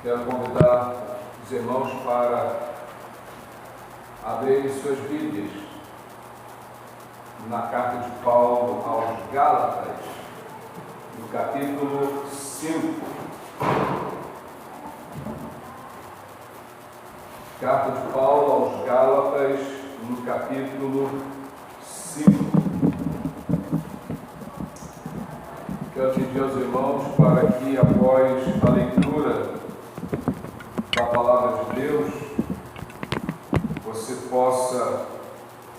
Quero convidar os irmãos para abrirem suas Bíblias na carta de Paulo aos Gálatas, no capítulo 5. Carta de Paulo aos Gálatas, no capítulo 5. Quero pedir aos irmãos para que, após a leitura da palavra de Deus, você possa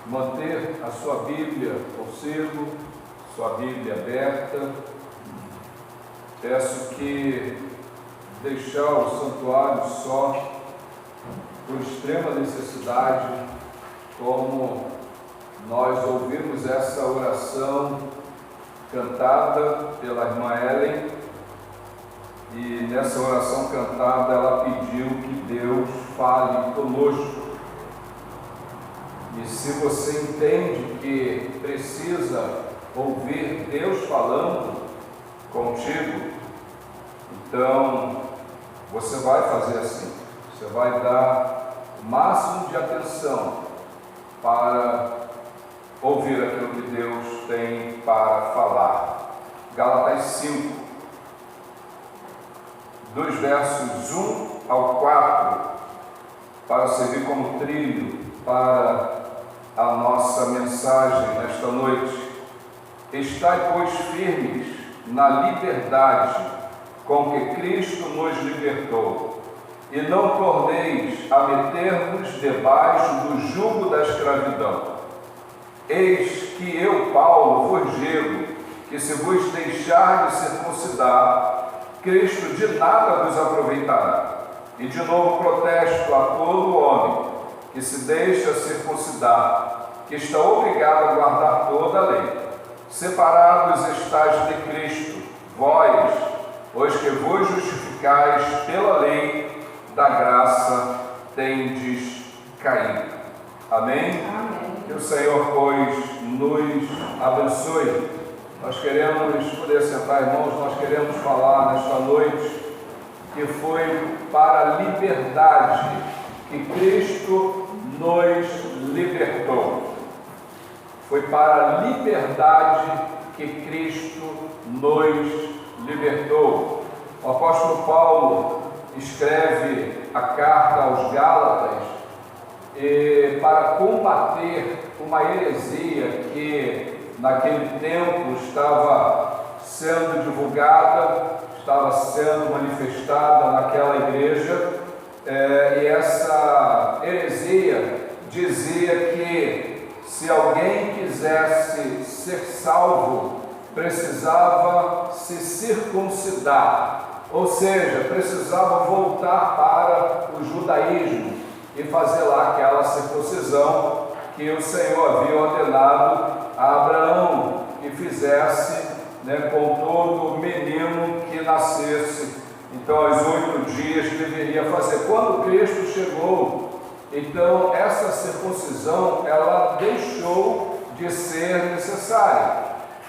manter a sua Bíblia consigo, sua Bíblia aberta. Peço que deixar o santuário só por extrema necessidade, como nós ouvimos essa oração cantada pela irmã Ellen, e nessa oração cantada ela pediu que Deus fale conosco. E se você entende que precisa ouvir Deus falando contigo, então você vai fazer assim. Você vai dar o máximo de atenção para ouvir aquilo que Deus tem para falar. Gálatas 5, dos versos 1 ao 4, para servir como trilho para a nossa mensagem nesta noite. Estai, pois, firmes na liberdade com que Cristo nos libertou, e não torneis a meter-vos debaixo do jugo da escravidão. Eis que eu, Paulo, vos digo que se vos deixardes circuncidar, Cristo de nada vos aproveitará. E de novo protesto a todo homem que se deixa circuncidar, que está obrigado a guardar toda a lei. Separados estáis de Cristo, vós, pois que vos justificais pela lei, da graça tendes caído. Amém? Amém. Que o Senhor, pois, nos abençoe. Nós queremos poder sentar, irmãos, nós queremos falar nesta noite que foi para a liberdade que Cristo nos libertou. Foi para a liberdade que Cristo nos libertou. O apóstolo Paulo escreve a carta aos Gálatas para combater uma heresia que naquele tempo estava sendo divulgada, estava sendo manifestada naquela igreja, e essa heresia dizia que se alguém quisesse ser salvo, precisava se circuncidar, ou seja, precisava voltar para o judaísmo e fazer lá aquela circuncisão que o Senhor havia ordenado a Abraão que fizesse, com todo menino que nascesse. Então, aos 8 dias deveria fazer. Quando Cristo chegou, então essa circuncisão ela deixou de ser necessária.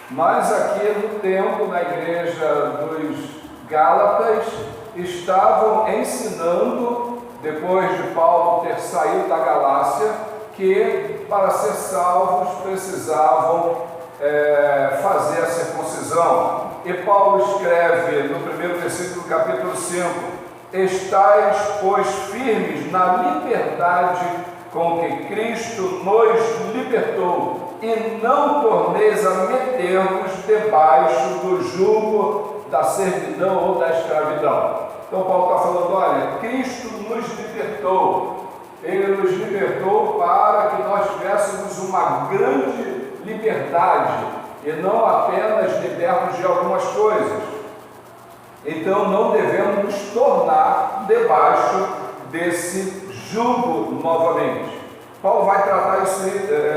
Mas aqui no tempo, na igreja dos Gálatas, estavam ensinando, depois de Paulo ter saído da Galácia, que para ser salvos precisavam fazer a circuncisão. E Paulo escreve no primeiro versículo do capítulo 5: estais, pois, firmes na liberdade com que Cristo nos libertou, e não torneis a meter-vos debaixo do jugo da servidão ou da escravidão. Então Paulo está falando, olha, Cristo nos libertou. Ele nos libertou para que nós tivéssemos uma grande liberdade e não apenas libertos de algumas coisas. Então não devemos nos tornar debaixo desse jugo novamente. Paulo vai tratar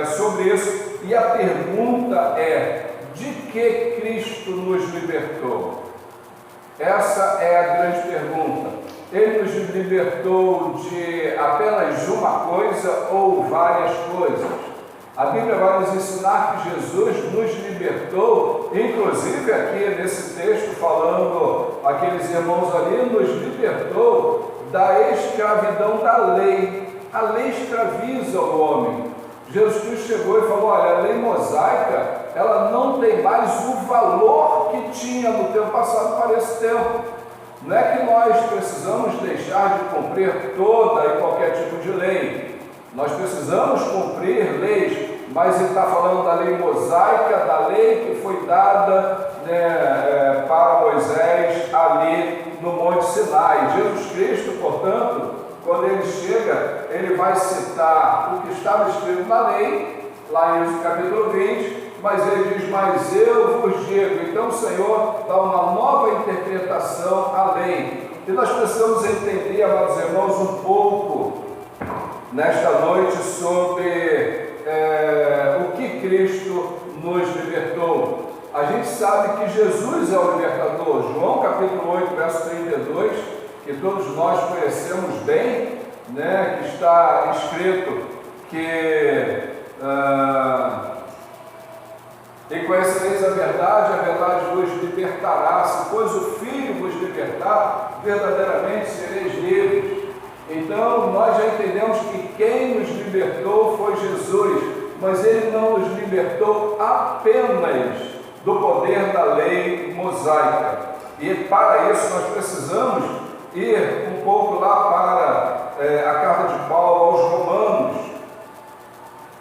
sobre isso, e a pergunta é: de que Cristo nos libertou? Essa é a grande pergunta. Ele nos libertou de apenas uma coisa ou várias coisas? A Bíblia vai nos ensinar que Jesus nos libertou, inclusive aqui nesse texto falando, aqueles irmãos ali, nos libertou da escravidão da lei. A lei escraviza o homem. Jesus Cristo chegou e falou, olha, a lei mosaica, ela não tem mais o valor que tinha no tempo passado para esse tempo. Não é que nós precisamos deixar de cumprir toda e qualquer tipo de lei. Nós precisamos cumprir leis, mas ele está falando da lei mosaica, da lei que foi dada, né, para Moisés ali no Monte Sinai. Jesus Cristo, portanto, quando ele chega, ele vai citar o que estava escrito na lei, lá em Êxodo capítulo 20, mas ele diz, mas eu vos digo. Então o Senhor dá uma nova interpretação à lei. E nós precisamos entender, amados irmãos, um pouco nesta noite sobre o que Cristo nos libertou. A gente sabe que Jesus é o libertador. João capítulo 8, verso 32, que todos nós conhecemos bem, né, que está escrito que e conhecereis a verdade vos libertará. Se pois o Filho vos libertar, verdadeiramente sereis livres. Então nós já entendemos que quem nos libertou foi Jesus, mas Ele não nos libertou apenas do poder da lei mosaica. E para isso nós precisamos ir um pouco lá para a carta de Paulo aos Romanos,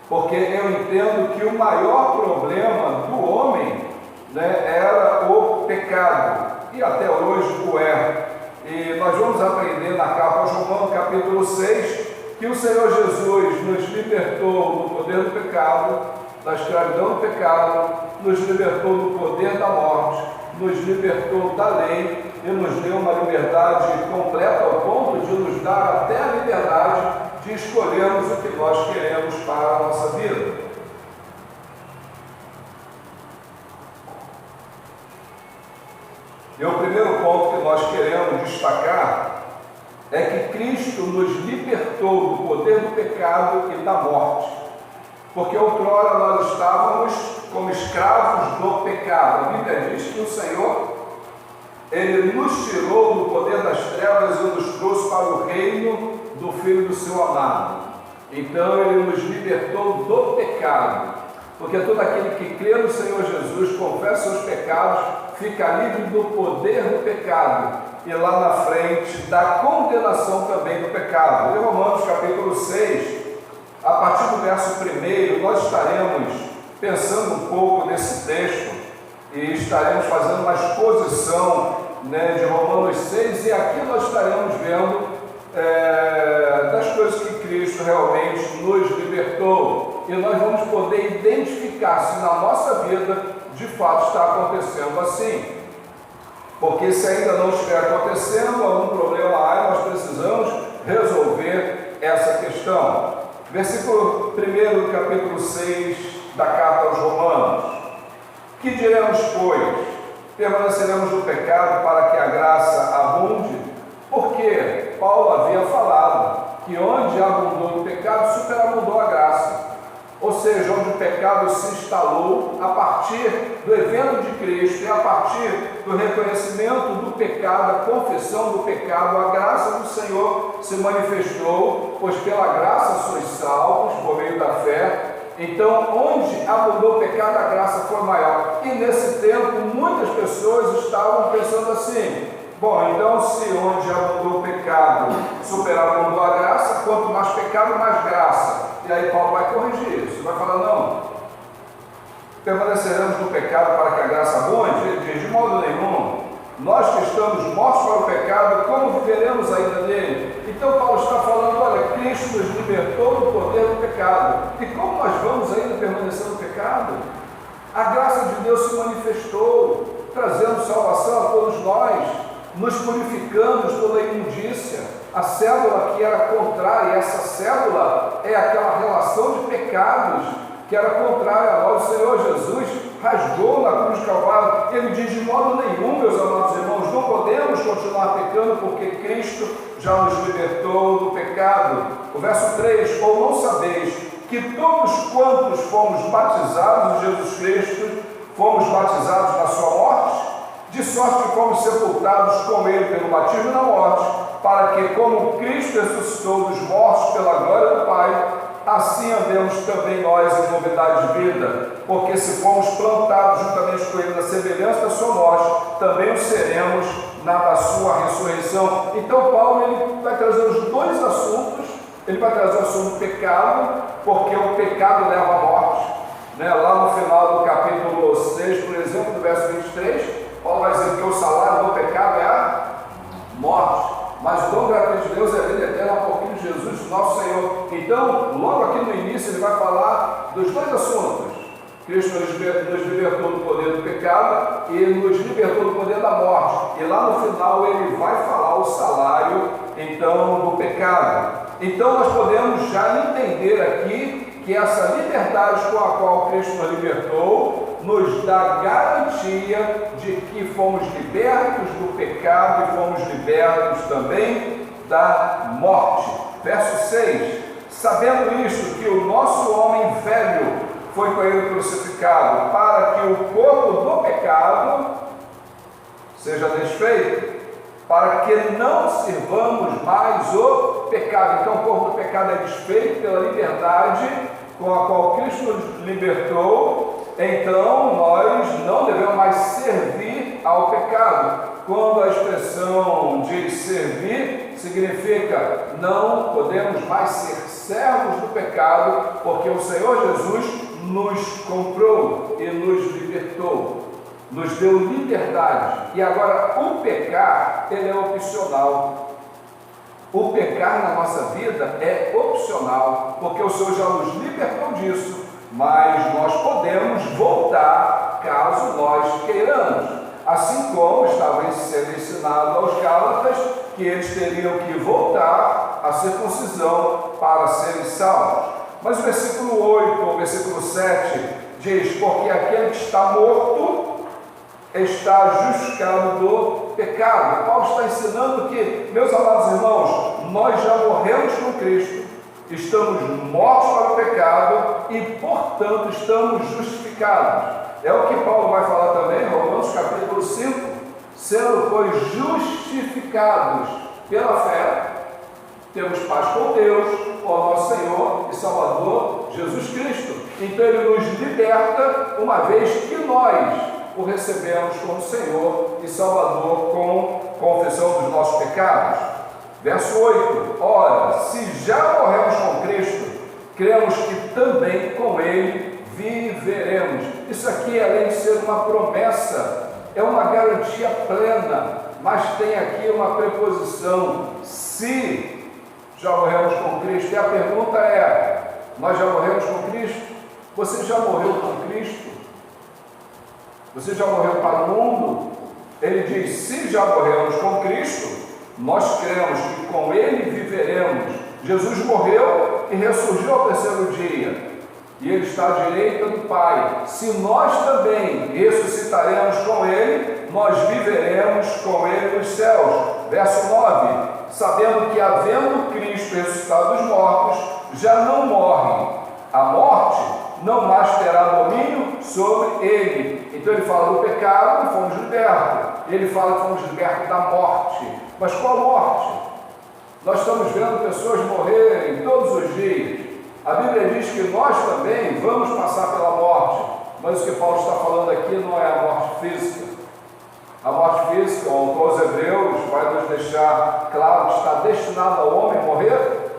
porque eu entendo que o maior problema do homem, né, era o pecado, e até hoje o é. E nós vamos aprender na carta aos Romanos, capítulo 6, que o Senhor Jesus nos libertou do poder do pecado, da escravidão do pecado, nos libertou do poder da morte, nos libertou da lei e nos deu uma liberdade completa ao ponto de nos dar até a liberdade de escolhermos o que nós queremos para a nossa vida. E o primeiro ponto que nós queremos destacar é que Cristo nos libertou do poder do pecado e da morte. Porque outrora nós estávamos como escravos do pecado. A Bíblia diz que o Senhor, Ele nos tirou do poder das trevas e nos trouxe para o reino do Filho do seu amado. Então Ele nos libertou do pecado. Porque todo aquele que crê no Senhor Jesus, confessa seus pecados, fica livre do poder do pecado. E lá na frente, da condenação também do pecado. Em Romanos capítulo 6, a partir do verso 1, nós estaremos pensando um pouco nesse texto e estaremos fazendo uma exposição, né, de Romanos 6, e aqui nós estaremos vendo das coisas que Cristo realmente nos libertou. E nós vamos poder identificar se na nossa vida de fato está acontecendo assim. Porque se ainda não estiver acontecendo, algum problema há, nós precisamos resolver essa questão. Versículo 1 do capítulo 6 da carta aos Romanos. Que diremos, pois? Permaneceremos no pecado para que a graça abunde? Porque Paulo havia falado que onde abundou o pecado, superabundou a graça. Ou seja, onde o pecado se instalou, a partir do evento de Cristo e a partir do reconhecimento do pecado, a confissão do pecado, a graça do Senhor se manifestou, pois pela graça sois salvos, por meio da fé. Então, onde abundou o pecado, a graça foi maior. E nesse tempo, muitas pessoas estavam pensando assim: bom, então se onde abundou o pecado superabundou a graça, quanto mais pecado, mais graça. E aí Paulo vai corrigir isso, vai falar, não, permaneceremos no pecado para que a graça abunde? Ele diz, de modo nenhum. Nós que estamos mortos para o pecado, como viveremos ainda nele? Então Paulo está falando, olha, Cristo nos libertou do poder do pecado. E como nós vamos ainda permanecer no pecado? A graça de Deus se manifestou, trazendo salvação a todos nós, nos purificando de toda a imundícia. A cédula que era contrária, essa cédula é aquela relação de pecados que era contrária a nós. O Senhor Jesus rasgou na cruz de Calvário. Ele diz, de modo nenhum, meus amados irmãos, não podemos continuar pecando, porque Cristo já nos libertou do pecado. O verso 3, ou não sabeis que todos quantos fomos batizados em Jesus Cristo, fomos batizados na sua morte, de sorte que fomos sepultados com ele pelo batismo na morte, para que, como Cristo ressuscitou dos mortos pela glória do Pai, assim andemos também nós em novidade de vida, porque se fomos plantados juntamente com ele na semelhança da sua morte, também o seremos na da sua ressurreição. Então Paulo ele vai trazer os dois assuntos. Ele vai trazer o assunto do pecado, porque o pecado leva à morte, né? Lá no final do capítulo 6, por exemplo, do verso 23, Paulo vai dizer que o salário do pecado é a morte, mas o dom gratuito de Deus é a vida eterna por Cristo Jesus, nosso Senhor. Então, logo aqui no início, ele vai falar dos dois assuntos. Cristo nos libertou do poder do pecado e nos libertou do poder da morte. E lá no final ele vai falar o salário, então, do pecado. Então nós podemos já entender aqui que essa liberdade com a qual Cristo nos libertou nos dá garantia de que fomos libertos do pecado e fomos libertos também da morte. Verso 6: sabendo isto, que o nosso homem velho foi com ele crucificado, para que o corpo do pecado seja desfeito, para que não sirvamos mais o pecado. Então o corpo do pecado é desfeito pela liberdade com a qual Cristo nos libertou. Então nós não devemos mais servir ao pecado. Quando a expressão diz servir, significa não podemos mais ser servos do pecado, porque o Senhor Jesus nos comprou e nos libertou, nos deu liberdade. E agora o pecar, ele é opcional. O pecar na nossa vida é opcional, porque o Senhor já nos libertou disso, mas nós podemos voltar caso nós queiramos. Assim como estava sendo ensinado aos Gálatas, que eles teriam que voltar à circuncisão para serem salvos. Mas o versículo 8, ou versículo 7, diz: porque aquele que está morto está justificado do pecado. Paulo está ensinando que, meus amados irmãos, nós já morremos com Cristo, estamos mortos para o pecado e, portanto, estamos justificados. É o que Paulo vai falar também em Romanos capítulo 5, sendo, pois, justificados pela fé, temos paz com Deus, com o nosso Senhor e Salvador Jesus Cristo. Então ele nos liberta, uma vez que nós o recebemos como Senhor e Salvador com confissão dos nossos pecados. Verso 8: ora, se já morremos com Cristo, cremos que também com Ele viveremos. Isso aqui, além de ser uma promessa, é uma garantia plena, mas tem aqui uma preposição: se já morremos com Cristo. E a pergunta é: nós já morremos com Cristo? Você já morreu com Cristo? Você já morreu para o mundo? Ele diz: se já morremos com Cristo, nós cremos que com Ele viveremos. Jesus morreu e ressurgiu ao terceiro dia, e Ele está à direita do Pai. Se nós também ressuscitaremos com Ele, nós viveremos com Ele nos céus. Verso 9: sabendo que, havendo Cristo ressuscitado dos mortos, já não morre, a morte não mais terá domínio sobre ele. Então ele fala do pecado e fomos libertos. Ele fala que fomos libertos da morte. Mas qual morte? Nós estamos vendo pessoas morrerem todos os dias. A Bíblia diz que nós também vamos passar pela morte. Mas o que Paulo está falando aqui não é a morte física. A morte física, o autor aos Hebreus vai nos deixar claro que está destinado ao homem morrer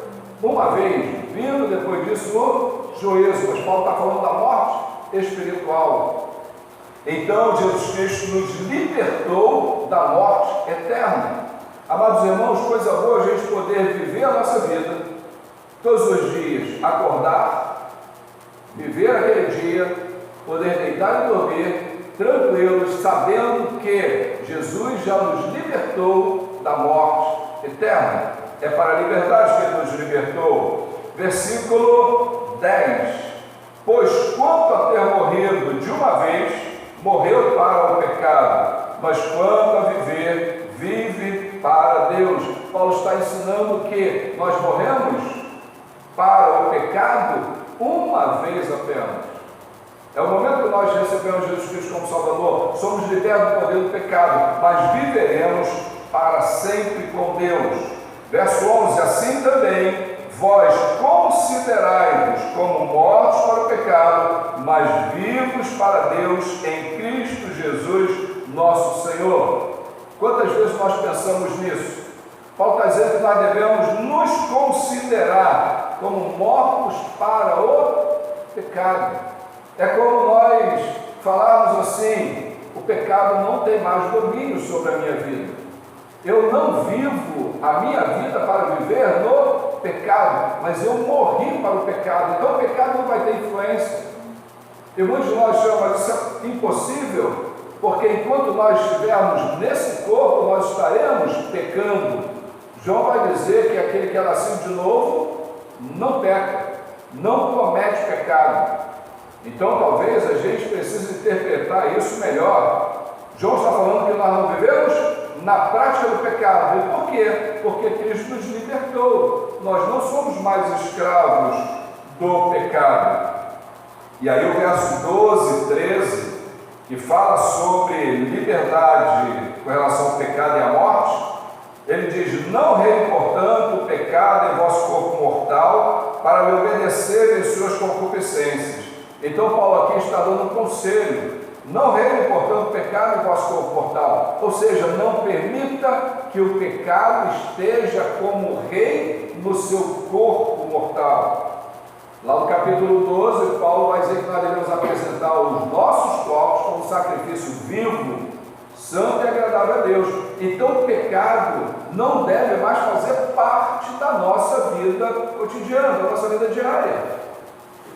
uma vez, vindo depois disso no juízo. Mas Paulo está falando da morte espiritual. Então Jesus Cristo nos libertou da morte eterna. Amados irmãos, coisa boa a gente poder viver a nossa vida todos os dias, acordar, viver aquele dia, poder deitar e dormir tranquilos, sabendo que Jesus já nos libertou da morte eterna. É para a liberdade que Ele nos libertou. Versículo 10: pois quanto a ter morrido de uma vez, morreu para o pecado, mas quanto a viver, vive para Deus. Paulo está ensinando que nós morremos para o pecado uma vez apenas. É o momento que nós recebemos Jesus Cristo como Salvador, somos libertos do poder do pecado, mas viveremos para sempre com Deus. Verso 11, assim também vós considerai-vos como mortos para o pecado, mas vivos para Deus em Cristo Jesus, nosso Senhor. Quantas vezes nós pensamos nisso? Paulo está dizendo que nós devemos nos considerar como mortos para o pecado. É como nós falarmos assim: o pecado não tem mais domínio sobre a minha vida. Eu não vivo a minha vida para viver no pecado, mas eu morri para o pecado, então o pecado não vai ter influência. E muitos de nós chamam, mas isso é impossível, porque enquanto nós estivermos nesse corpo, nós estaremos pecando. João vai dizer que aquele que é nascido de novo não peca, não comete pecado. Então talvez a gente precise interpretar isso melhor. João está falando que nós não vivemos na prática do pecado. E por quê? Porque Cristo nos libertou. Nós não somos mais escravos do pecado. E aí o verso 12, 13, que fala sobre liberdade com relação ao pecado e à morte, ele diz: não reine, portanto, o pecado em vosso corpo mortal, para lhe obedecer em suas concupiscências. Então Paulo aqui está dando um conselho: não reine, portanto, o pecado em vosso corpo mortal, ou seja, não permita que o pecado esteja como rei no seu corpo mortal. Lá no capítulo 12, Paulo vai dizer que nós devemos apresentar os nossos corpos como sacrifício vivo, santo e agradável a Deus. Então o pecado não deve mais fazer parte da nossa vida cotidiana, da nossa vida diária.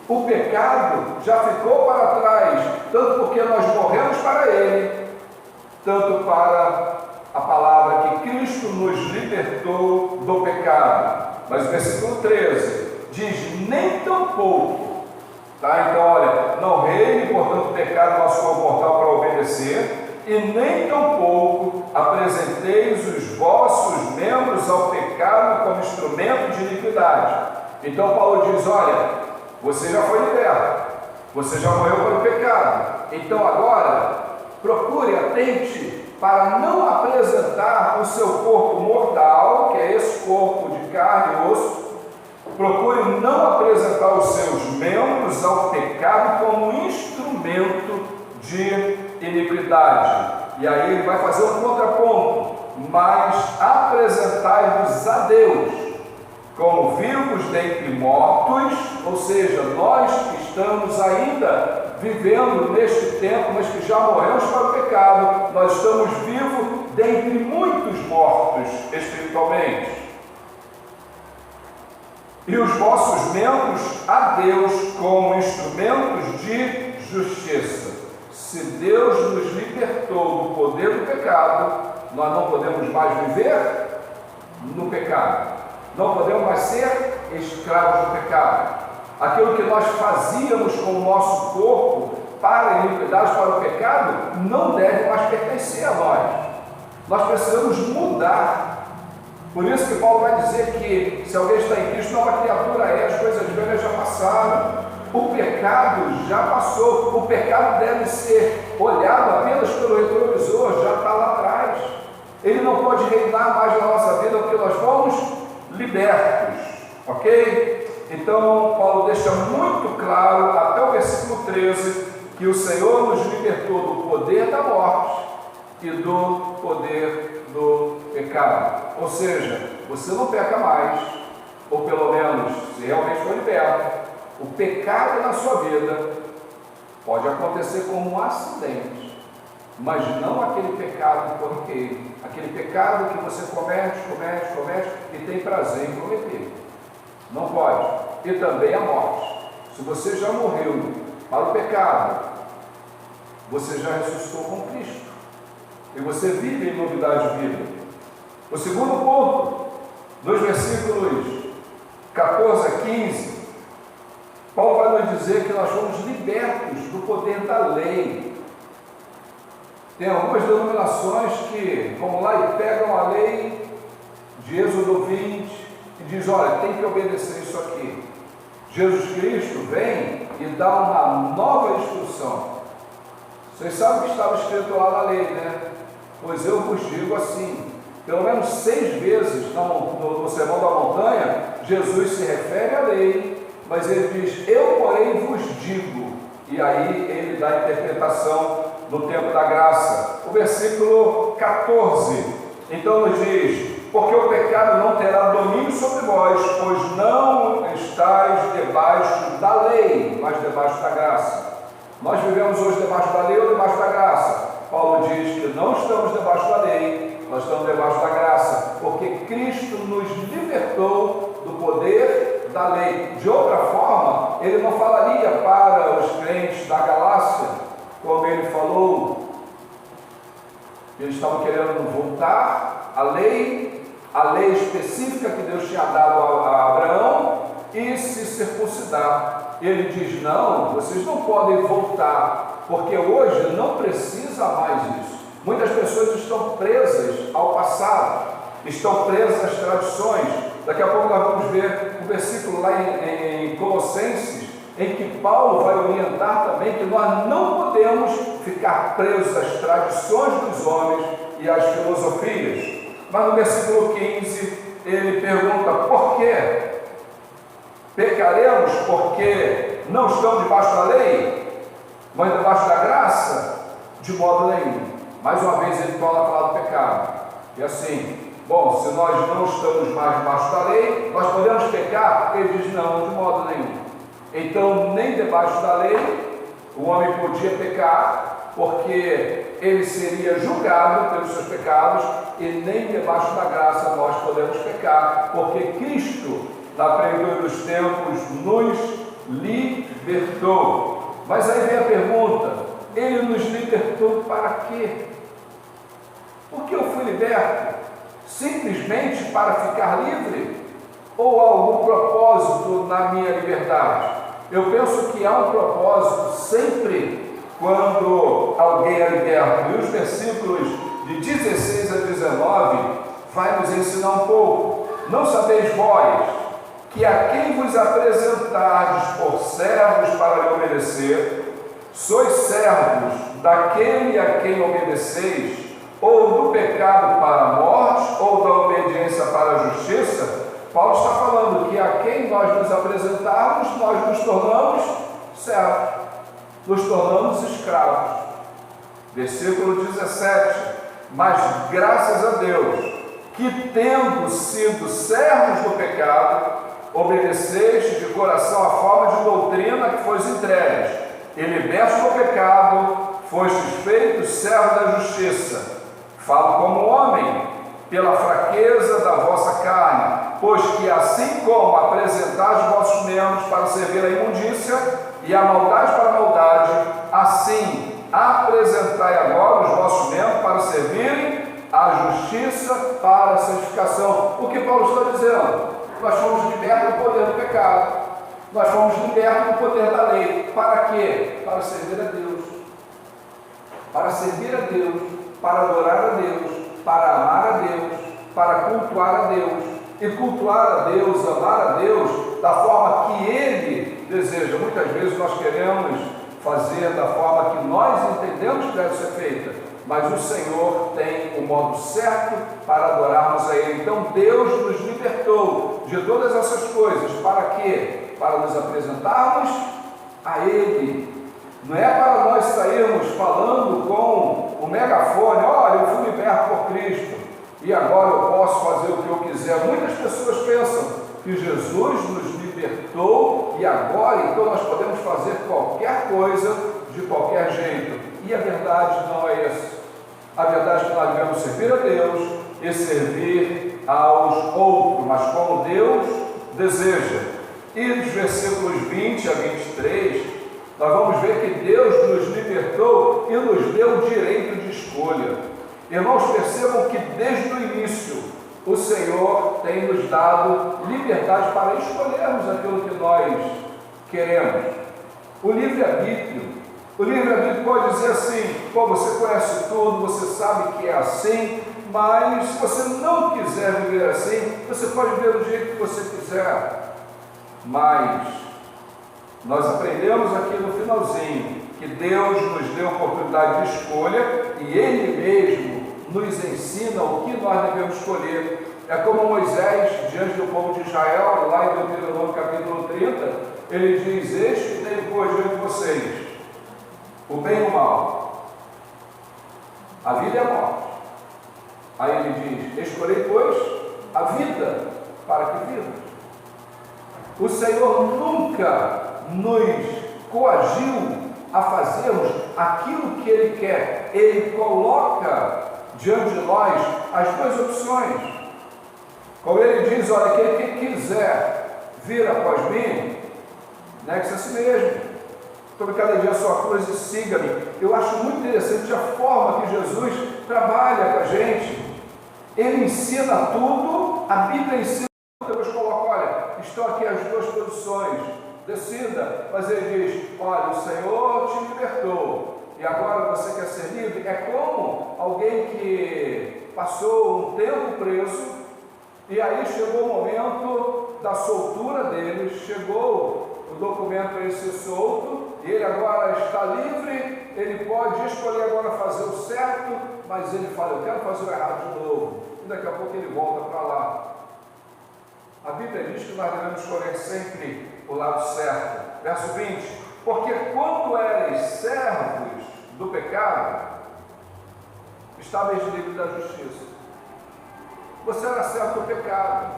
O pecado já ficou para trás, tanto porque nós morremos para ele, tanto para a palavra que Cristo nos libertou do pecado. Mas o versículo 13 diz: nem tampouco, tá? Então olha, não reine, portanto, o pecado no nosso corpo mortal para obedecer, e nem tampouco apresenteis os vossos membros ao pecado como instrumento de iniquidade. Então Paulo diz: olha, você já foi liberto, você já morreu para o pecado, então agora procure, atente para não apresentar o seu corpo mortal, que é esse corpo de carne e osso, procure não apresentar os seus membros ao pecado como instrumento de iniquidade. E aí ele vai fazer um contraponto: mas apresentai-vos a Deus como vivos dentre mortos, ou seja, nós que estamos ainda vivendo neste tempo, mas que já morremos para o pecado, nós estamos vivos dentre muitos mortos espiritualmente. E os vossos membros a Deus como instrumentos de justiça. Se Deus nos libertou do poder do pecado, nós não podemos mais viver no pecado. Não podemos mais ser escravos do pecado. Aquilo que nós fazíamos com o nosso corpo para iniquidade, para o pecado, não deve mais pertencer a nós. Nós precisamos mudar. Por isso que Paulo vai dizer que se alguém está em Cristo, nova criatura é, as coisas velhas já passaram. O pecado já passou. O pecado deve ser olhado apenas pelo retrovisor, já está lá atrás. Ele não pode reinar mais na nossa vida porque nós fomos libertos, ok? Então Paulo deixa muito claro até o versículo 13 que o Senhor nos libertou do poder da morte e do poder do pecado. Ou seja, você não peca mais, ou pelo menos, se realmente for liberto, o pecado na sua vida pode acontecer como um acidente, mas não aquele pecado corriqueiro, aquele pecado que você comete e tem prazer em cometer. Não pode. E também a morte. Se você já morreu para o pecado, você já ressuscitou com Cristo. E você vive em novidade de vida. O segundo ponto, nos versículos 14 a 15, Paulo vai nos dizer que nós fomos libertos do poder da lei. Tem algumas denominações que vão lá e pegam a lei de Êxodo 20 e diz: olha, tem que obedecer isso aqui. Jesus Cristo vem e dá uma nova instrução. Vocês sabem o que estava escrito lá na lei, né? Pois eu vos digo assim. Pelo menos 6 vezes no Sermão da Montanha, Jesus se refere à lei, mas ele diz, eu porém vos digo. E aí ele dá a interpretação no tempo da graça. O versículo 14, então nos diz, porque o pecado não terá domínio sobre vós, pois não estáis debaixo da lei, mas debaixo da graça. Nós vivemos hoje debaixo da lei ou debaixo da graça? Paulo diz que não estamos debaixo da lei, nós estamos debaixo da graça, porque Cristo nos libertou do poder da lei. De outra forma, ele não falaria para os crentes da Galácia, como ele falou, eles estavam querendo voltar à lei específica que Deus tinha dado a Abraão e se circuncidar. Ele diz, não, vocês não podem voltar, porque hoje não precisa mais isso. Muitas pessoas estão presas ao passado, estão presas às tradições. Daqui a pouco nós vamos ver um versículo lá em Colossenses, em que Paulo vai orientar também que nós não podemos ficar presos às tradições dos homens e às filosofias. Mas no versículo 15, ele pergunta, por quê? Pecaremos porque não estamos debaixo da lei, mas debaixo da graça? De modo nenhum. Mais uma vez ele torna a falar do pecado. E assim, bom, se nós não estamos mais debaixo da lei, nós podemos pecar? Ele diz, não, de modo nenhum. Então, nem debaixo da lei, o homem podia pecar, porque ele seria julgado pelos seus pecados, e nem debaixo da graça nós podemos pecar, porque Cristo, na plenitude dos tempos, nos libertou. Mas aí vem a pergunta, ele nos libertou para quê? Por que eu fui liberto? Simplesmente para ficar livre? Ou há algum propósito na minha liberdade? Eu penso que há um propósito sempre quando alguém é liberto. E os versículos de 16 a 19 vai nos ensinar um pouco. Não sabeis vós que a quem vos apresentardes por servos para lhe obedecer, sois servos daquele a quem obedeceis, ou do pecado para a morte, ou da obediência para a justiça? Paulo está falando que a quem nós nos apresentarmos, nós nos tornamos servos, nos tornamos escravos. Versículo 17, mas graças a Deus, que tendo sido servos do pecado, obedeceste de coração a forma de doutrina que foste entregues, e libertos do pecado, fostes feitos servos da justiça. Falo como homem, pela fraqueza da vossa carne, pois que assim como apresentais os vossos membros para servir a imundícia e a maldade para a maldade, assim apresentai agora os vossos membros para servirem a justiça para a santificação. O que Paulo está dizendo? Nós fomos libertos do poder do pecado, nós fomos libertos do poder da lei. Para quê? Para servir a Deus. Para servir a Deus, para adorar a Deus, para amar a Deus, para cultuar a Deus. E cultuar a Deus, amar a Deus da forma que Ele deseja. Muitas vezes nós queremos fazer da forma que nós entendemos que deve ser feita, mas o Senhor tem o modo certo para adorarmos a Ele. Então Deus nos libertou de todas essas coisas. Para quê? Para nos apresentarmos a Ele. Não é para nós sairmos falando com o megafone, olha, eu fui liberto por Cristo e agora eu posso fazer o que eu quiser. Muitas pessoas pensam que Jesus nos libertou e agora então nós podemos fazer qualquer coisa de qualquer jeito. E a verdade não é essa. A verdade é que nós devemos servir a Deus e servir aos outros, mas como Deus deseja. E dos versículos 20 a 23, nós vamos ver que Deus nos libertou e nos deu o direito de escolha. Irmãos, percebam que desde o início o Senhor tem nos dado liberdade para escolhermos aquilo que nós queremos. O livre-arbítrio. O livre-arbítrio pode dizer assim, pô, você conhece tudo, você sabe que é assim, mas se você não quiser viver assim, você pode viver do jeito que você quiser. Mas Nós aprendemos aqui no finalzinho que Deus nos deu a oportunidade de escolha e Ele mesmo nos ensina o que nós devemos escolher. É como Moisés, diante do povo de Israel, lá em Deuteronômio capítulo 30, ele diz: eis que tenho pois diante de vocês o bem e o mal, a vida e a morte. Aí ele diz: escolhei, pois, a vida, para que viva. O Senhor nunca nos coagiu a fazermos aquilo que Ele quer. Ele coloca diante de nós as duas opções. Como Ele diz: olha, aquele que quiser vir após mim, negue-se a si mesmo, tome cada dia a sua cruz e siga-me. Eu acho muito interessante a forma que Jesus trabalha com a gente. Ele ensina tudo, a Bíblia ensina tudo. Depois coloca: olha, estão aqui as duas posições, decida. Mas Ele diz: olha, o Senhor te libertou e agora você quer ser livre. É como alguém que passou um tempo preso e aí chegou o momento da soltura dele, chegou o documento para ele ser solto, e ele agora está livre. Ele pode escolher agora fazer o certo, mas ele fala: eu quero fazer o errado de novo, e daqui a pouco ele volta para lá. A Bíblia diz que nós devemos escolher sempre o lado certo. Verso 20: porque quando eres servos do pecado, estavas livre da justiça. Você era servo do pecado,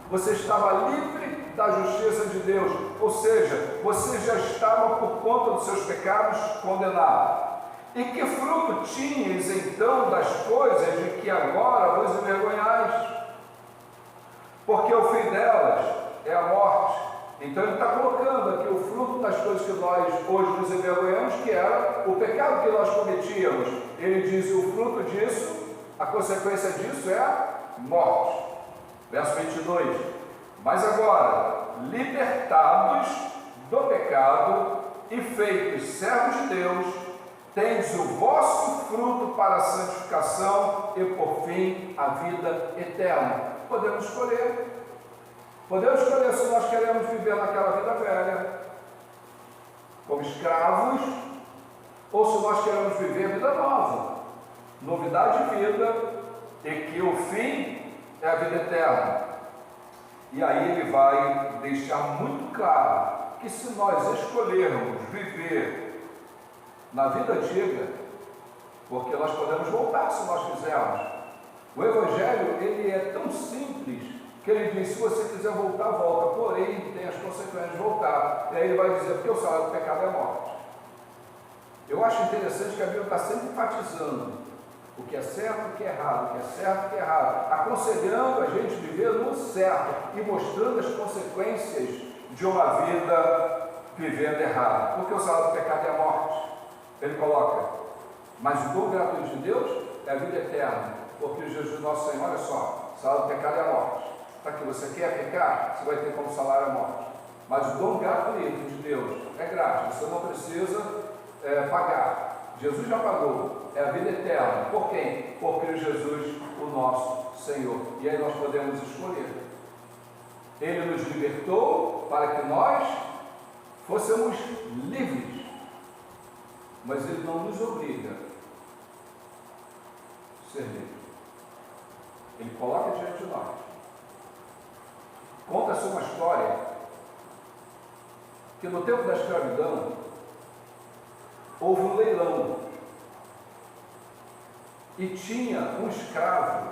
você estava livre da justiça de Deus, ou seja, você já estava por conta dos seus pecados condenado. E que fruto tinhas então das coisas de que agora vos envergonhais? Porque o fim delas é a morte. Então ele está colocando aqui o fruto das coisas que nós hoje nos envergonhamos, que era o pecado que nós cometíamos. Ele diz: o fruto disso, a consequência disso é a morte. Verso 22: mas agora, libertados do pecado e feitos servos de Deus, tendes o vosso fruto para a santificação e por fim a vida eterna. Podemos escolher. Podemos escolher se nós queremos viver naquela vida velha, como escravos, ou se nós queremos viver a vida nova, novidade de vida, e que o fim é a vida eterna. E aí ele vai deixar muito claro que se nós escolhermos viver na vida antiga, porque nós podemos voltar se nós quisermos. O Evangelho, ele é tão simples, que ele diz: se você quiser voltar, volta, porém tem as consequências de voltar. E aí ele vai dizer: porque o salário do pecado é a morte. Eu acho interessante que a Bíblia está sempre enfatizando o que é certo, o que é errado, o que é certo, o que é errado, aconselhando a gente viver no certo e mostrando as consequências de uma vida vivendo errado. Porque o salário do pecado é a morte. Ele coloca: mas o dom gratuito de Deus é a vida eterna, porque Jesus nosso Senhor, olha só, o salário do pecado é a morte. Para que você quer pecar, você vai ter como salário a morte. Mas o dom gratuito de Deus é grátis, você não precisa pagar. Jesus já pagou, é a vida eterna. Por quem? Por Cristo Jesus, o nosso Senhor. E aí nós podemos escolher. Ele nos libertou para que nós fôssemos livres, mas Ele não nos obriga a ser livre. Ele coloca diante de nós. Conta-se uma história que no tempo da escravidão houve um leilão e tinha um escravo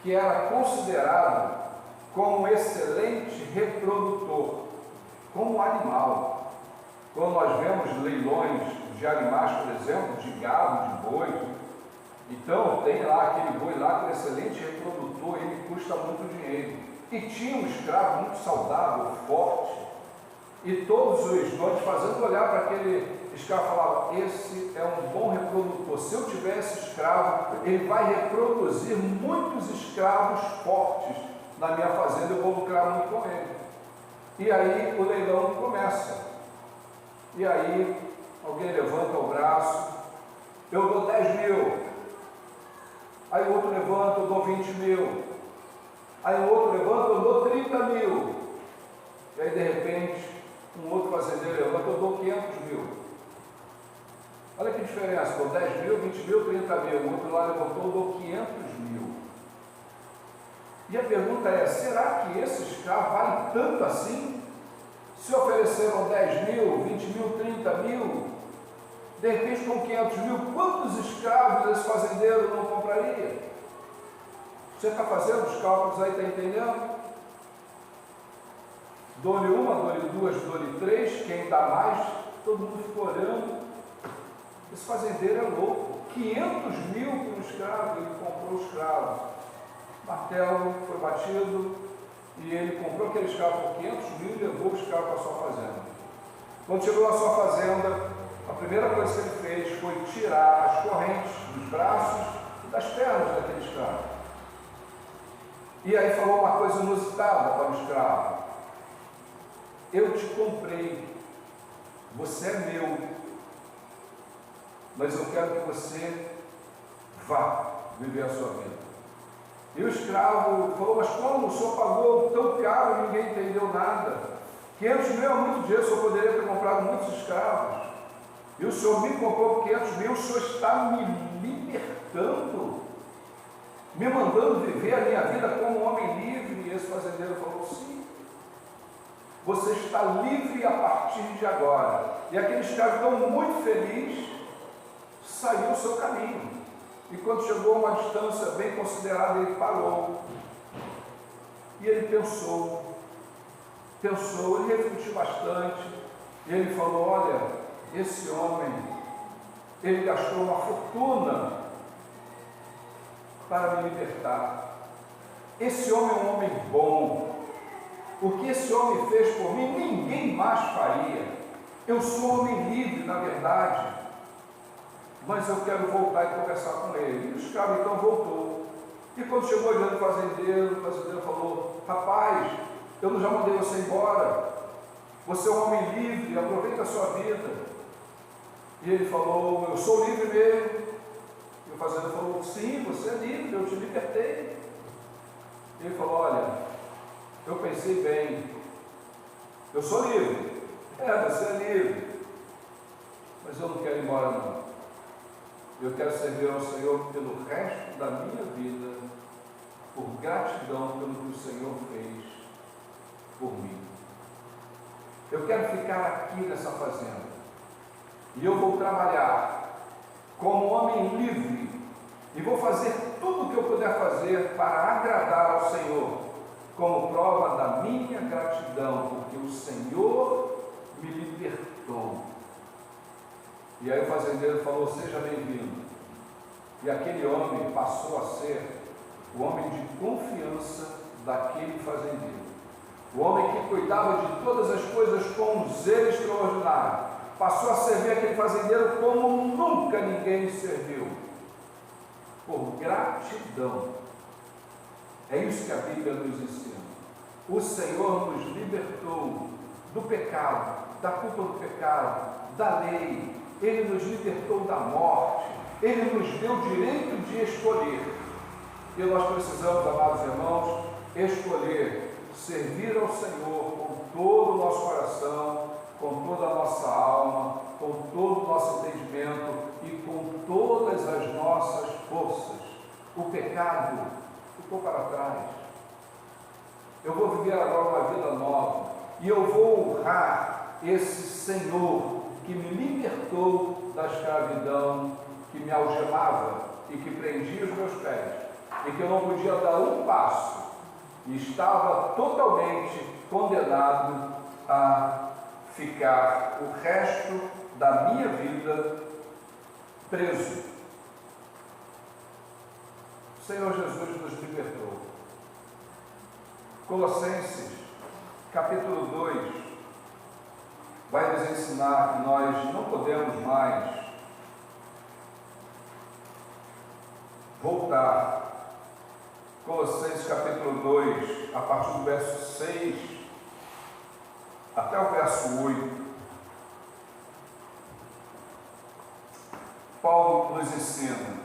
que era considerado como um excelente reprodutor, como um animal. Quando nós vemos leilões de animais, por exemplo, de gado, de boi, então tem lá aquele boi lá que é um excelente reprodutor, ele custa muito dinheiro. E tinha um escravo muito saudável, forte, e todos os donos fazendo olhar para aquele escravo falavam: esse é um bom reprodutor, se eu tiver esse escravo, ele vai reproduzir muitos escravos fortes na minha fazenda, eu vou lucrar muito com ele. E aí o leilão começa, e aí alguém levanta o braço: eu dou 10 mil. Aí o outro levanta: eu dou 20 mil. Aí o outro levanta: eu dou 30 mil. E aí, de repente, um outro fazendeiro levanta, eu dou 500 mil. Olha que diferença, dou 10 mil, 20 mil, 30 mil. O outro lá levantou, eu dou 500 mil. E a pergunta é, será que esse escravo vale tanto assim? Se ofereceram 10 mil, 20 mil, 30 mil, de repente com 500 mil, quantos escravos esse fazendeiro não compraria? Você está fazendo os cálculos aí, está entendendo? Dou-lhe uma, dou-lhe duas, dou-lhe três, quem dá mais? Todo mundo ficou olhando. Esse fazendeiro é louco. 500 mil por um escravo, ele comprou o escravo. Martelo foi batido e ele comprou aquele escravo por 500 mil e levou o escravo para a sua fazenda. Quando chegou na sua fazenda, a primeira coisa que ele fez foi tirar as correntes dos braços e das pernas daquele escravo. E aí falou uma coisa inusitada para o escravo: eu te comprei, você é meu, mas eu quero que você vá viver a sua vida. E o escravo falou, mas como o senhor pagou tão caro, ninguém entendeu nada? 500 mil é muito dinheiro, o senhor poderia ter comprado muitos escravos. E o senhor me comprou por 500 mil, o senhor está me libertando, me mandando viver a minha vida como um homem livre. E esse fazendeiro falou, sim, você está livre a partir de agora. E aquele escravo, então, muito feliz, saiu o seu caminho. E quando chegou a uma distância bem considerada, ele parou. E ele pensou, ele refletiu bastante. E ele falou, olha, esse homem, ele gastou uma fortuna para me libertar. Esse homem é um homem bom. O que esse homem fez por mim, ninguém mais faria. Eu sou homem livre, na verdade, mas eu quero voltar e conversar com ele. E o escravo então voltou. E quando chegou diante do fazendeiro, o fazendeiro falou, rapaz, eu já mandei você embora, você é um homem livre, aproveita a sua vida. E ele falou, eu sou livre mesmo. E o fazendeiro falou, sim, você é livre, eu te libertei. E ele falou, olha, eu pensei bem, eu sou livre. Você é livre, mas eu não quero ir embora não. Eu quero servir ao Senhor pelo resto da minha vida, por gratidão pelo que o Senhor fez por mim. Eu quero ficar aqui nessa fazenda, e eu vou trabalhar como homem livre, e vou fazer tudo o que eu puder fazer para agradar ao Senhor, como prova da minha gratidão, porque o Senhor me libertou. E aí o fazendeiro falou, seja bem-vindo. E aquele homem passou a ser o homem de confiança daquele fazendeiro. O homem que cuidava de todas as coisas com um zelo extraordinário. Passou a servir aquele fazendeiro como nunca ninguém serviu. Por gratidão. É isso que a Bíblia nos ensina. O Senhor nos libertou do pecado, da culpa do pecado, da lei. Ele nos libertou da morte, Ele nos deu o direito de escolher. E nós precisamos, amados irmãos, escolher servir ao Senhor com todo o nosso coração, com toda a nossa alma, com todo o nosso entendimento e com todas as nossas forças. O pecado ficou para trás. Eu vou viver agora uma vida nova e eu vou honrar esse Senhor que me libertou da escravidão, que me algemava e que prendia os meus pés, e que eu não podia dar um passo, e estava totalmente condenado a ficar o resto da minha vida preso. O Senhor Jesus nos libertou. Colossenses, capítulo 2, vai nos ensinar que nós não podemos mais voltar. Colossenses capítulo 2, a partir do verso 6 até o verso 8, Paulo nos ensina: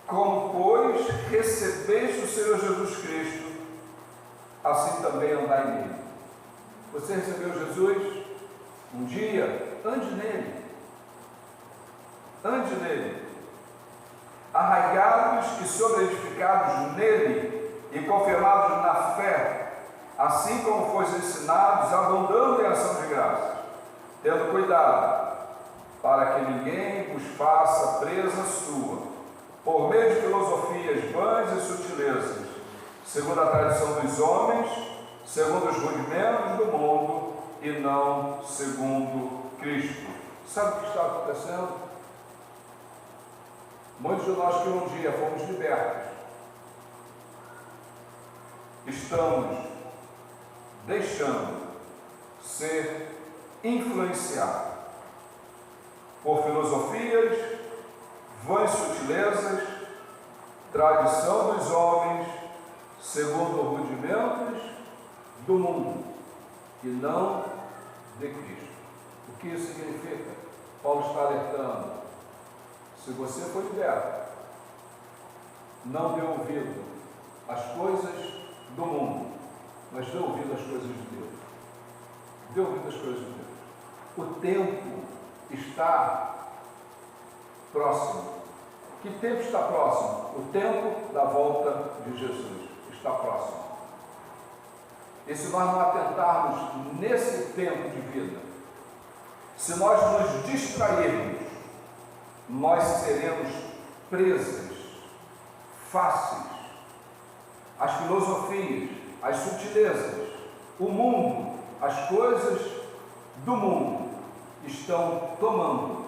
como, pois, recebeste o Senhor Jesus Cristo, assim também andai nele, Você recebeu Jesus? Um dia, ande nele. Ande nele. Arraigados e sobreedificados nele e confirmados na fé, assim como fois ensinados, abundando em ação de graças, tendo cuidado para que ninguém vos faça presa sua, por meio de filosofias vãs e sutilezas, segundo a tradição dos homens, segundo os rudimentos do mundo e não segundo Cristo. Sabe o que está acontecendo? Muitos de nós que um dia fomos libertos, estamos deixando ser influenciados por filosofias, vãs sutilezas, tradição dos homens, segundo rudimentos do mundo, e não de Cristo. O que isso significa? Paulo está alertando. Se você foi liberto, não dê ouvido às coisas do mundo, mas dê ouvido às coisas de Deus. Dê ouvido às coisas de Deus. O tempo está próximo. Que tempo está próximo? O tempo da volta de Jesus está próximo. E se nós não atentarmos nesse tempo de vida, se nós nos distrairmos, nós seremos presas fáceis às filosofias, às sutilezas, o mundo, as coisas do mundo estão tomando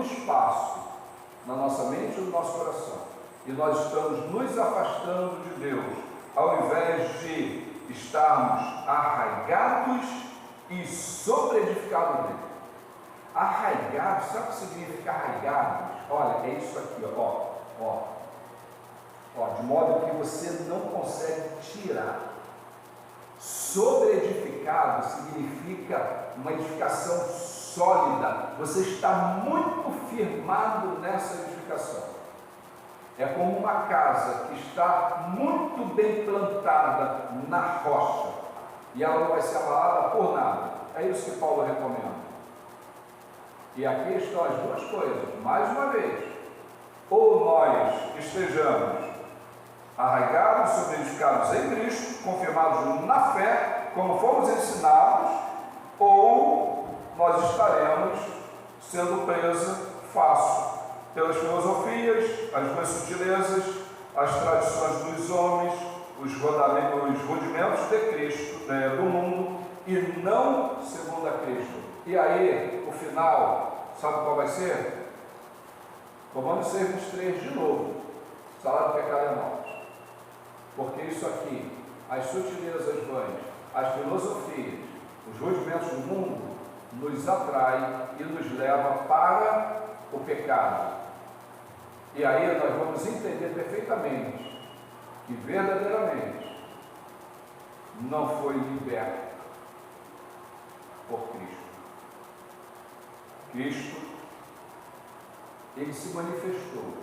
espaço na nossa mente e no nosso coração. E nós estamos nos afastando de Deus, ao invés de estarmos arraigados e sobreedificados nele. Arraigados, sabe o que significa arraigados? Olha, é isso aqui, de modo que você não consegue tirar. Sobreedificado significa uma edificação sólida. Você está muito firmado nessa edificação. É como uma casa que está muito bem plantada na rocha e ela não vai ser abalada por nada. É isso que Paulo recomenda. E aqui estão as duas coisas, mais uma vez. Ou nós estejamos arraigados, sobreedificados em Cristo, confirmados na fé, como fomos ensinados, ou nós estaremos sendo presa fácil pelas filosofias, as vãs sutilezas, as tradições dos homens, os rudimentos de Cristo, do mundo, e não segundo a Cristo. E aí, o final, sabe qual vai ser? Romanos 6:3 de novo. O salário do pecado é morte. Porque isso aqui, as sutilezas vãs, as filosofias, os rudimentos do mundo, nos atrai e nos leva para o pecado. E aí nós vamos entender perfeitamente que verdadeiramente não foi liberto por Cristo. Cristo, ele se manifestou.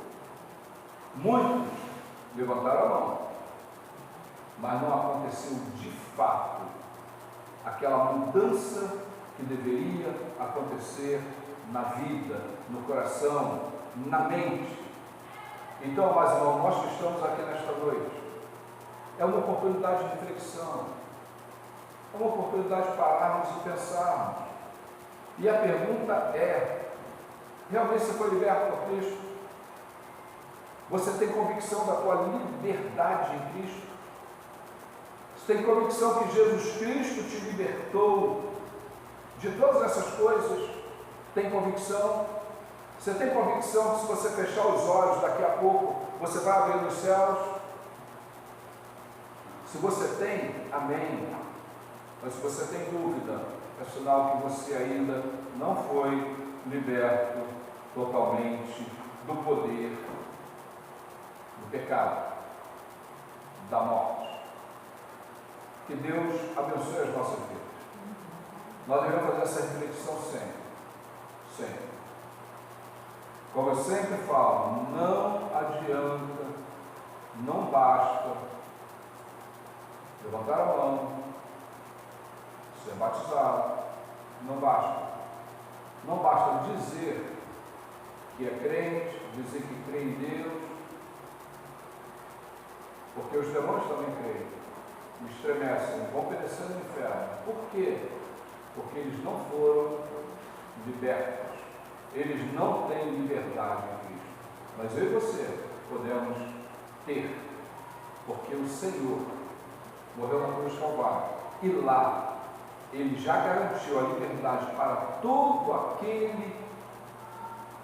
Muitos levantaram a mão, mas não aconteceu de fato aquela mudança que deveria acontecer na vida, no coração, na mente. Então, mas irmão, nós que estamos aqui nesta noite, é uma oportunidade de reflexão, é uma oportunidade de pararmos e pensarmos. E a pergunta é: realmente você foi liberto por Cristo? Você tem convicção da tua liberdade em Cristo? Você tem convicção que Jesus Cristo te libertou de todas essas coisas? Tem convicção? Você tem convicção que se você fechar os olhos daqui a pouco, você vai abrir nos céus? Se você tem, amém. Mas se você tem dúvida, é sinal que você ainda não foi liberto totalmente do poder do pecado, da morte. Que Deus abençoe as nossas vidas. Nós devemos fazer essa reflexão sempre. Como eu sempre falo, não adianta, não basta levantar a mão, ser batizado, não basta. Não basta dizer que é crente, dizer que crê em Deus, porque os demônios também creem, estremecem, vão perecer no inferno. Por quê? Porque eles não foram libertos, eles não têm liberdade em Cristo. Mas eu e você podemos ter, porque o Senhor morreu na cruz do Calvário, e lá Ele já garantiu a liberdade para todo aquele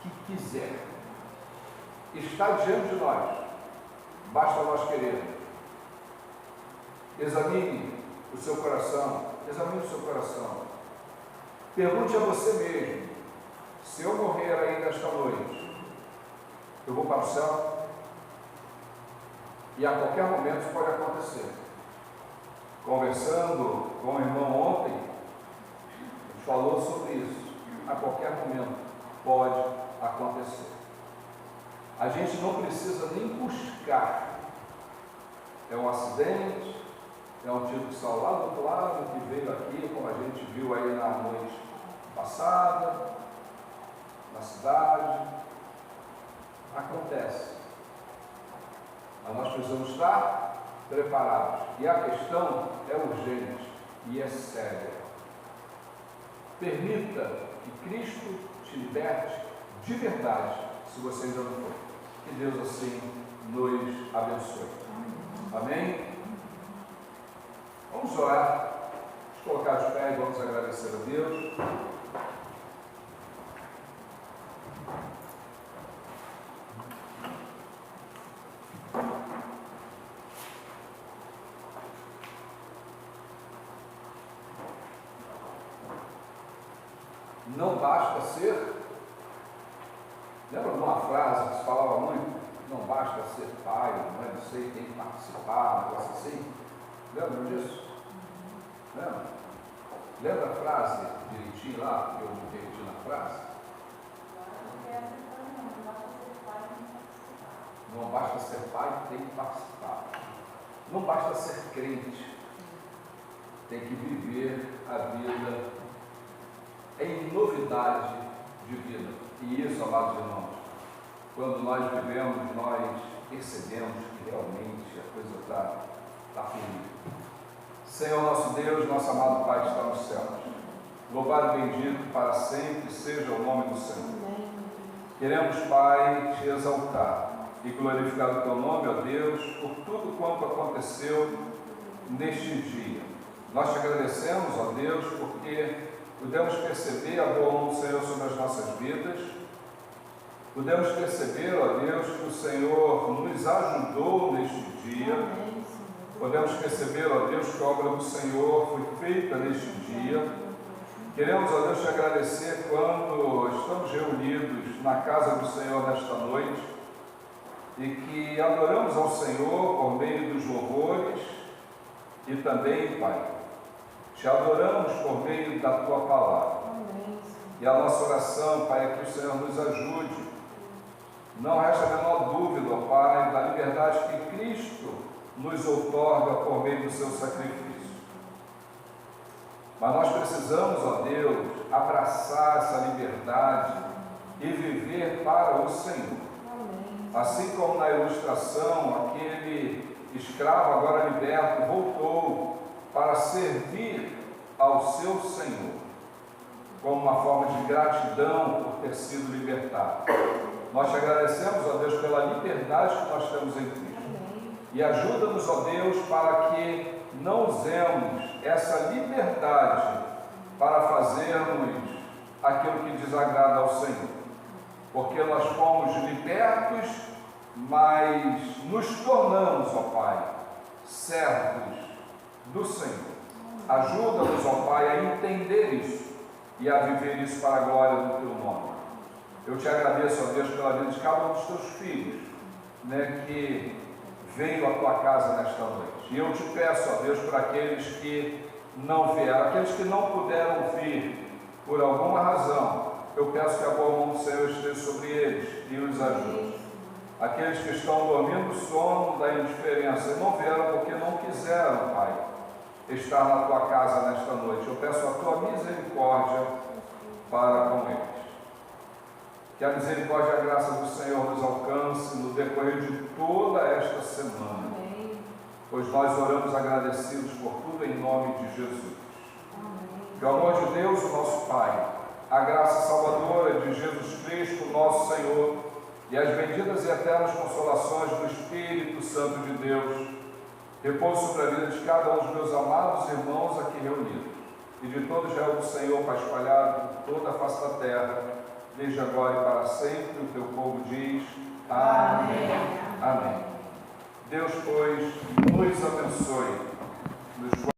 que quiser. Está diante de nós, basta nós querermos. Examine o seu coração, examine o seu coração. Pergunte a você mesmo: se eu morrer ainda esta noite, eu vou para o céu? E a qualquer momento isso pode acontecer. Conversando com o irmão ontem, ele falou sobre isso. A qualquer momento pode acontecer. A gente não precisa nem buscar. É um acidente, é um tiro que saiu lá do outro lado, que veio aqui, como a gente viu aí na noite passada, na cidade. Acontece. Mas nós precisamos estar preparados. E a questão é urgente e é séria. Permita que Cristo te liberte de verdade, se você ainda não for. Que Deus assim nos abençoe. Amém? Vamos orar. Vamos colocar de pé e vamos agradecer a Deus. Não basta ser. Lembra de uma frase que se falava muito? Não basta ser pai, mãe, não sei, tem que participar, um negócio assim. Lembra disso? Lembra? Lembra a frase direitinho lá, que eu me perdi na frase? Não basta ser pai, tem que participar. Não basta ser crente, tem que viver a vida em novidade de vida. E isso, amados irmãos, quando nós vivemos, nós percebemos que realmente a coisa está fluindo. Senhor nosso Deus, nosso amado Pai que está nos céus, louvado e bendito para sempre seja o nome do Senhor. Queremos, Pai, te exaltar e glorificar o teu nome, ó Deus, por tudo quanto aconteceu neste dia. Nós te agradecemos, ó Deus, porque pudemos perceber a boa mão do Senhor sobre as nossas vidas. Pudemos perceber, ó Deus, que o Senhor nos ajudou neste dia. Podemos perceber, ó Deus, que a obra do Senhor foi feita neste dia. Queremos, ó Deus, te agradecer quando estamos reunidos na casa do Senhor nesta noite e que adoramos ao Senhor por meio dos louvores e também, Pai, te adoramos por meio da Tua Palavra. E a nossa oração, Pai, é que o Senhor nos ajude. Não resta a menor dúvida, ó Pai, da liberdade que Cristo nos outorga por meio do seu sacrifício. Mas nós precisamos, ó Deus, abraçar essa liberdade e viver para o Senhor. Assim como na ilustração, aquele escravo agora liberto voltou para servir ao seu Senhor, como uma forma de gratidão por ter sido libertado. Nós te agradecemos, ó Deus, pela liberdade que nós temos em Cristo. E ajuda-nos, ó Deus, para que não usemos essa liberdade para fazermos aquilo que desagrada ao Senhor. Porque nós fomos libertos, mas nos tornamos, ó Pai, servos do Senhor. Ajuda-nos, ó Pai, a entender isso e a viver isso para a glória do Teu nome. Eu te agradeço, ó Deus, pela vida de cada um dos Teus filhos, que veio à Tua casa nesta noite. E eu te peço, ó Deus, para aqueles que não vieram, aqueles que não puderam vir por alguma razão, eu peço que a boa mão do Senhor esteja sobre eles e os ajude. aqueles que estão dormindo o sono da indiferença e não vieram porque não quiseram, Pai, estar na tua casa nesta noite. Eu peço a tua misericórdia para com eles. Que a misericórdia e a graça do Senhor nos alcance no decorrer de toda esta semana. Amém. Pois nós oramos agradecidos por tudo em nome de Jesus. Amém. Que o amor de Deus, o nosso Pai, a graça salvadora de Jesus Cristo, nosso Senhor, e as benditas e eternas consolações do Espírito Santo de Deus, repouse sobre a vida de cada um dos meus amados irmãos aqui reunidos, e de todo Israel do Senhor, Pai, espalhado por toda a face da terra, desde agora e para sempre. O teu povo diz amém. Amém. Deus, pois, nos abençoe, nos